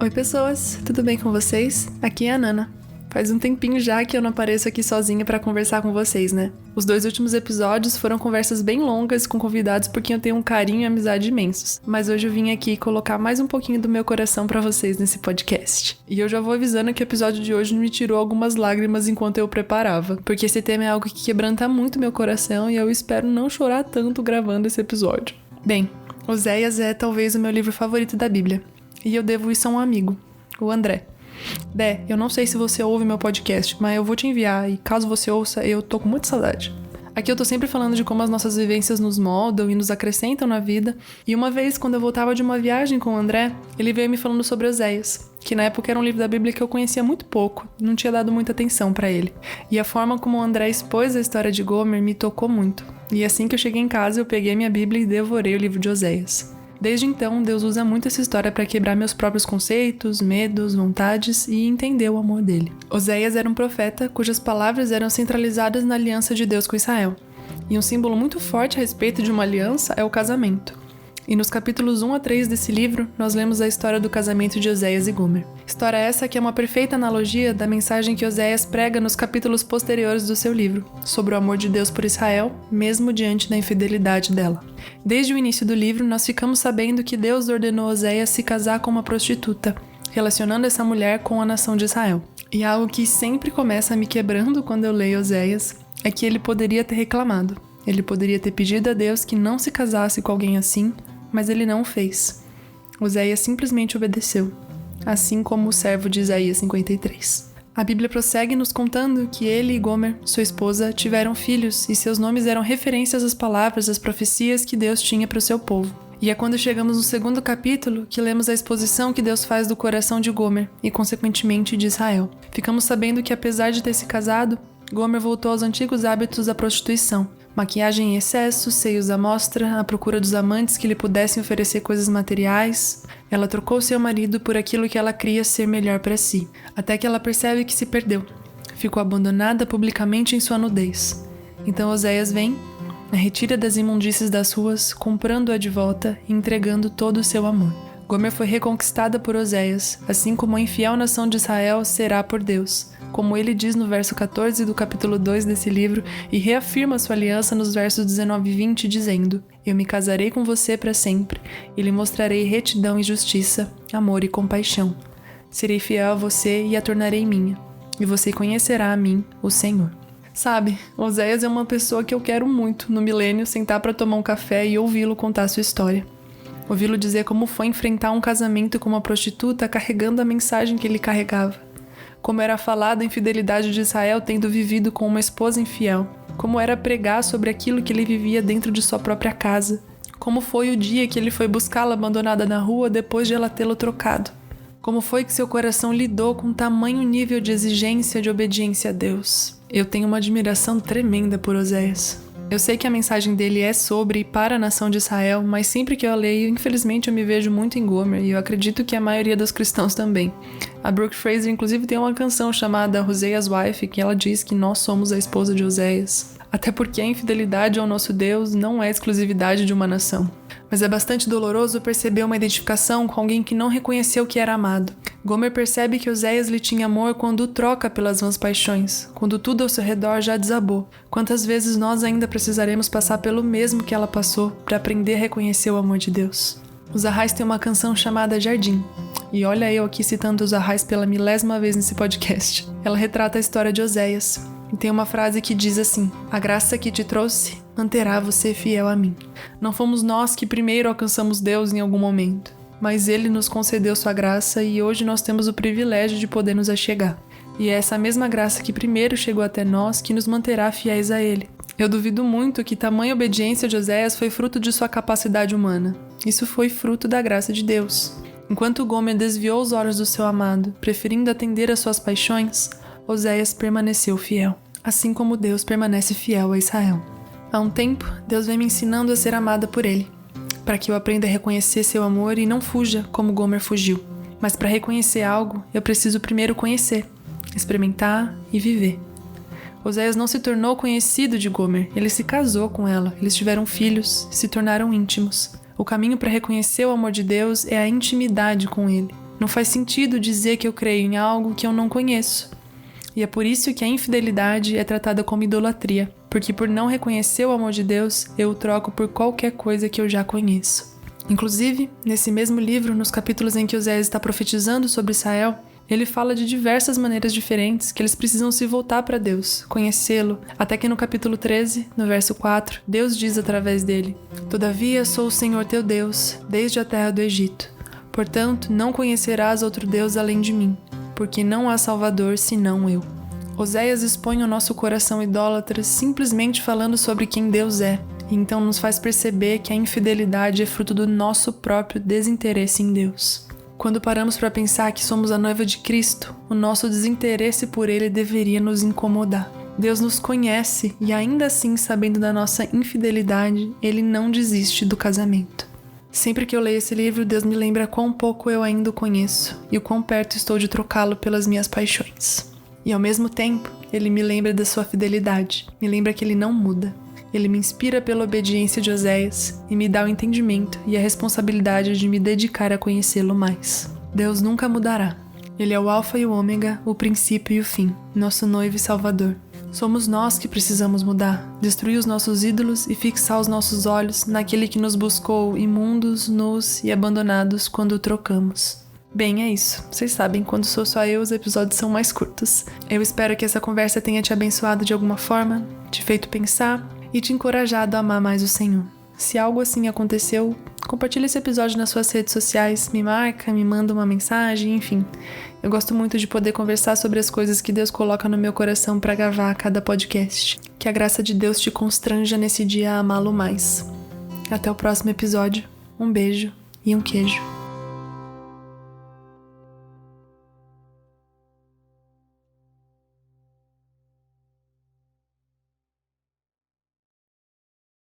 Oi pessoas, tudo bem com vocês? Aqui é a Nana. Faz um tempinho já que eu não apareço aqui sozinha pra conversar com vocês, né? Os 2 últimos episódios foram conversas bem longas com convidados por quem eu tenho um carinho e amizade imensos. Mas hoje eu vim aqui colocar mais um pouquinho do meu coração pra vocês nesse podcast. E eu já vou avisando que o episódio de hoje me tirou algumas lágrimas enquanto eu preparava, porque esse tema é algo que quebranta muito meu coração e eu espero não chorar tanto gravando esse episódio. Bem, Oséias é talvez o meu livro favorito da Bíblia. E eu devo isso a um amigo, o André. Dé, eu não sei se você ouve meu podcast, mas eu vou te enviar e caso você ouça, eu tô com muita saudade. Aqui eu tô sempre falando de como as nossas vivências nos moldam e nos acrescentam na vida. E uma vez, quando eu voltava de uma viagem com o André, ele veio me falando sobre Oséias, que na época era um livro da Bíblia que eu conhecia muito pouco, não tinha dado muita atenção pra ele. E a forma como o André expôs a história de Gomer me tocou muito. E assim que eu cheguei em casa, eu peguei minha Bíblia e devorei o livro de Oséias. Desde então, Deus usa muito essa história para quebrar meus próprios conceitos, medos, vontades e entender o amor dele. Oséias era um profeta cujas palavras eram centralizadas na aliança de Deus com Israel. E um símbolo muito forte a respeito de uma aliança é o casamento. E nos capítulos 1 a 3 desse livro, nós lemos a história do casamento de Oséias e Gomer. História essa que é uma perfeita analogia da mensagem que Oséias prega nos capítulos posteriores do seu livro, sobre o amor de Deus por Israel, mesmo diante da infidelidade dela. Desde o início do livro, nós ficamos sabendo que Deus ordenou Oséias se casar com uma prostituta, relacionando essa mulher com a nação de Israel. E algo que sempre começa me quebrando quando eu leio Oséias é que ele poderia ter reclamado. Ele poderia ter pedido a Deus que não se casasse com alguém assim, mas ele não o fez. Oséias simplesmente obedeceu, assim como o servo de Isaías 53. A Bíblia prossegue nos contando que ele e Gomer, sua esposa, tiveram filhos e seus nomes eram referências às palavras, às profecias que Deus tinha para o seu povo. E é quando chegamos no segundo capítulo que lemos a exposição que Deus faz do coração de Gomer e, consequentemente, de Israel. Ficamos sabendo que, apesar de ter se casado, Gomer voltou aos antigos hábitos da prostituição. Maquiagem em excesso, seios à mostra, à procura dos amantes que lhe pudessem oferecer coisas materiais. Ela trocou seu marido por aquilo que ela cria ser melhor para si, até que ela percebe que se perdeu. Ficou abandonada publicamente em sua nudez. Então Oséias vem, a retira das imundícies das ruas, comprando-a de volta e entregando todo o seu amor. Gomer foi reconquistada por Oséias, assim como a infiel nação de Israel será por Deus, como ele diz no verso 14 do capítulo 2 desse livro, e reafirma sua aliança nos versos 19 e 20, dizendo: Eu me casarei com você para sempre, e lhe mostrarei retidão e justiça, amor e compaixão. Serei fiel a você e a tornarei minha, e você conhecerá a mim, o Senhor. Sabe, Oséias é uma pessoa que eu quero muito no milênio sentar para tomar um café e ouvi-lo contar sua história. Ouvi-lo dizer como foi enfrentar um casamento com uma prostituta carregando a mensagem que ele carregava. Como era falada a infidelidade de Israel tendo vivido com uma esposa infiel. Como era pregar sobre aquilo que ele vivia dentro de sua própria casa. Como foi o dia que ele foi buscá-la abandonada na rua depois de ela tê-lo trocado. Como foi que seu coração lidou com tamanho nível de exigência de obediência a Deus. Eu tenho uma admiração tremenda por Oséias. Eu sei que a mensagem dele é sobre e para a nação de Israel, mas sempre que eu a leio, infelizmente eu me vejo muito em Gomer, e eu acredito que a maioria dos cristãos também. A Brooke Fraser, inclusive, tem uma canção chamada Hosea's Wife, que ela diz que nós somos a esposa de Oséias. Até porque a infidelidade ao nosso Deus não é exclusividade de uma nação. Mas é bastante doloroso perceber uma identificação com alguém que não reconheceu que era amado. Gomer percebe que Oséias lhe tinha amor quando o troca pelas vãs paixões, quando tudo ao seu redor já desabou. Quantas vezes nós ainda precisaremos passar pelo mesmo que ela passou para aprender a reconhecer o amor de Deus? Os Arrais têm uma canção chamada Jardim. E olha eu aqui citando os Arrais pela 1000ª vez nesse podcast. Ela retrata a história de Oséias. E tem uma frase que diz assim: A graça que te trouxe manterá você fiel a mim. Não fomos nós que primeiro alcançamos Deus em algum momento, mas Ele nos concedeu sua graça e hoje nós temos o privilégio de poder nos achegar. E é essa mesma graça que primeiro chegou até nós que nos manterá fiéis a Ele. Eu duvido muito que tamanha obediência de Oséias foi fruto de sua capacidade humana. Isso foi fruto da graça de Deus. Enquanto Gomer desviou os olhos do seu amado, preferindo atender às suas paixões, Oséias permaneceu fiel, assim como Deus permanece fiel a Israel. Há um tempo, Deus vem me ensinando a ser amada por Ele, para que eu aprenda a reconhecer seu amor e não fuja como Gomer fugiu. Mas para reconhecer algo, eu preciso primeiro conhecer, experimentar e viver. Oséias não se tornou conhecido de Gomer, ele se casou com ela, eles tiveram filhos e se tornaram íntimos. O caminho para reconhecer o amor de Deus é a intimidade com Ele. Não faz sentido dizer que eu creio em algo que eu não conheço. E é por isso que a infidelidade é tratada como idolatria, porque por não reconhecer o amor de Deus, eu o troco por qualquer coisa que eu já conheço. Inclusive, nesse mesmo livro, nos capítulos em que Oséias está profetizando sobre Israel, ele fala de diversas maneiras diferentes que eles precisam se voltar para Deus, conhecê-lo, até que no capítulo 13, no verso 4, Deus diz através dele: Todavia sou o Senhor teu Deus, desde a terra do Egito. Portanto, não conhecerás outro Deus além de mim, porque não há Salvador senão eu. Oséias expõe o nosso coração idólatra simplesmente falando sobre quem Deus é, e então nos faz perceber que a infidelidade é fruto do nosso próprio desinteresse em Deus. Quando paramos para pensar que somos a noiva de Cristo, o nosso desinteresse por Ele deveria nos incomodar. Deus nos conhece e ainda assim, sabendo da nossa infidelidade, Ele não desiste do casamento. Sempre que eu leio esse livro, Deus me lembra quão pouco eu ainda o conheço e o quão perto estou de trocá-lo pelas minhas paixões. E ao mesmo tempo, Ele me lembra da sua fidelidade, me lembra que Ele não muda. Ele me inspira pela obediência de Oséias e me dá o entendimento e a responsabilidade de me dedicar a conhecê-lo mais. Deus nunca mudará. Ele é o alfa e o ômega, o princípio e o fim, nosso noivo e salvador. Somos nós que precisamos mudar, destruir os nossos ídolos e fixar os nossos olhos naquele que nos buscou imundos, nus e abandonados quando o trocamos. Bem, é isso. Vocês sabem, quando sou só eu, os episódios são mais curtos. Eu espero que essa conversa tenha te abençoado de alguma forma, te feito pensar e te encorajado a amar mais o Senhor. Se algo assim aconteceu, compartilhe esse episódio nas suas redes sociais, me marca, me manda uma mensagem, enfim. Eu gosto muito de poder conversar sobre as coisas que Deus coloca no meu coração para gravar a cada podcast. Que a graça de Deus te constranja nesse dia a amá-lo mais. Até o próximo episódio. Um beijo e um queijo.